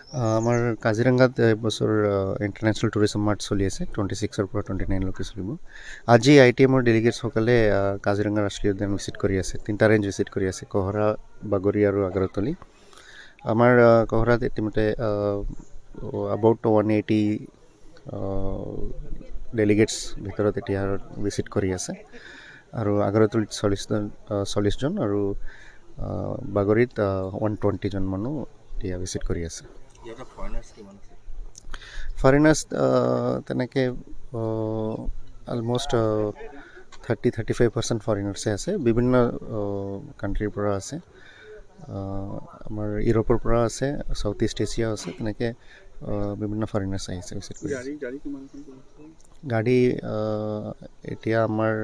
আমাৰ কাজিৰঙাত এবছৰ ইণ্টাৰনেশ্যনেল টুৰিজম মাৰ্ট চলি আছে 26ৰ পৰা 29লৈকে চলিব। আজি ITMৰ ডেলিগেটসকলে কাজিৰঙা ৰাষ্ট্ৰীয় উদ্যান ভিজিট কৰি আছে, 3টা ৰেঞ্জ ভিজিট কৰি আছে, কহৰা, বাগৰি আৰু আগ্ৰাতলী। আমাৰ কহৰাত ইতিমধ্যে about 180 ডেলিগেটছ ভিতৰত এতিয়া ভিজিট কৰি আছে আৰু আগ্ৰাতলীত 40জন আৰু বাগৰিত 120জন মানুহ এতিয়া ভিজিট কৰি আছে। ফৰেনাৰ্ছ তেনেকৈ অলম'ষ্ট 30-35% ফৰেনাৰ্ছে আছে, বিভিন্ন কাণ্ট্ৰিৰ পৰা আছে। আমাৰ ইউৰোপৰ পৰা আছে, চাউথ ইষ্ট এছিয়া আছে, তেনেকৈ বিভিন্ন ফৰেনাৰ্ছ আহিছে ভিজিট কৰি। গাড়ী এতিয়া আমাৰ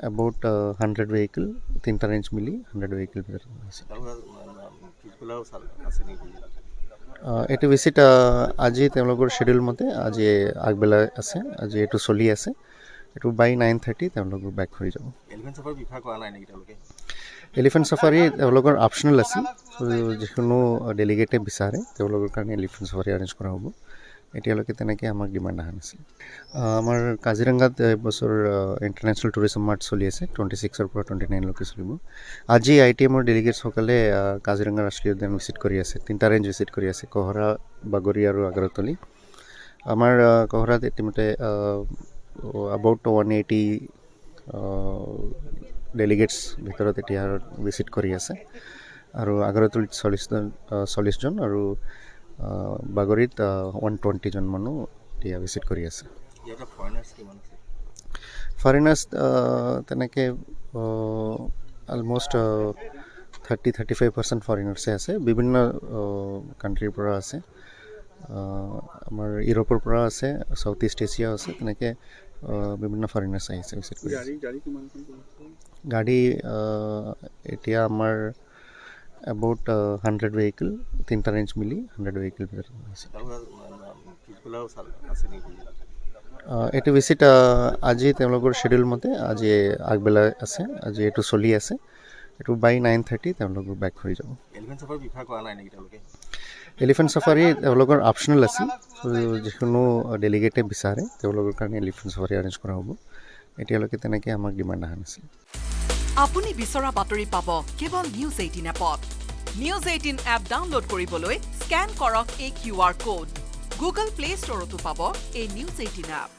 about 100 ভেহিকেল, 3টা ৰেঞ্জ মিলি 100 ভেহিকেল ভিতৰত আছে। এইটো ভিজিট আজি তেওঁলোকৰ শ্বেডিউল মতে আজি আগবেলা আছে, আজি এইটো চলি আছে। এইটো বাই 9:30 তেওঁলোক বেক হৈ যাব। এলিফেণ্ট চাফাৰী তেওঁলোকৰ অপশ্যনেল আছিল, যিকোনো ডেলিগেটে বিচাৰে তেওঁলোকৰ কাৰণে এলিফেণ্ট চাফাৰী এৰেঞ্জ কৰা হ'ব। এতিয়ালৈকে তেনেকৈ আমাক ডিমাণ্ড অহা নাছিল। আমাৰ কাজিৰঙাত এবছৰ ইণ্টাৰনেশ্যনেল টুৰিজম মাৰ্ট চলি আছে 26ৰ পৰা 29লৈকে চলিব। আজি ITMৰ ডেলিগেটসকলে কাজিৰঙা ৰাষ্ট্ৰীয় উদ্যান ভিজিট কৰি আছে, 3টা ৰেঞ্জ ভিজিট কৰি আছে, কহৰা, বাগৰি আৰু আগ্ৰাতলী। আমাৰ কহৰাত ইতিমধ্যে about 180 ডেলিগেটছ ভিতৰত এতিয়া ভিজিট কৰি আছে আৰু আগ্ৰাতলীত 40জন আৰু বাগৰিত 120জন মানুহ এতিয়া ভিজিট কৰি আছে। ফৰেনাৰ্ছ তেনেকৈ অলম'ষ্ট 30-35% ফৰেনাৰ্ছে আছে, বিভিন্ন কাণ্ট্ৰিৰ পৰা আছে। আমাৰ ইউৰোপৰ পৰা আছে, চাউথ ইষ্ট এছিয়া আছে, তেনেকৈ বিভিন্ন ফৰেনাৰ্ছ আহিছে ভিজিট কৰি। গাড়ী এতিয়া আমাৰ about 100 ভেহিকেল, 3টা ৰেঞ্জ মিলি 100 ভেহিকেল ভিতৰত আছে। এইটো ভিজিট আজি তেওঁলোকৰ শ্বেডিউল মতে আজি আগবেলা আছে, আজি এইটো চলি আছে। এইটো বাই 9:30 তেওঁলোক বেক হৈ যাব। এলিফেণ্ট চাফাৰী তেওঁলোকৰ অপশ্যনেল আছিল, যিকোনো ডেলিগেটে বিচাৰে তেওঁলোকৰ কাৰণে এলিফেণ্ট চাফাৰী এৰেঞ্জ কৰা হ'ব। এতিয়ালৈকে তেনেকৈ আমাক ডিমাণ্ড অহা নাছিল। আপুনি বিচৰা বাতৰি পাব কেৱল নিউজ 18 এপত। নিউজ 18 এপ ডাউনলোড কৰিবলৈ স্কেন কৰক এই QR কোড। গুগল প্লে ষ্টৰতো পাব এই নিউজ 18 এপ।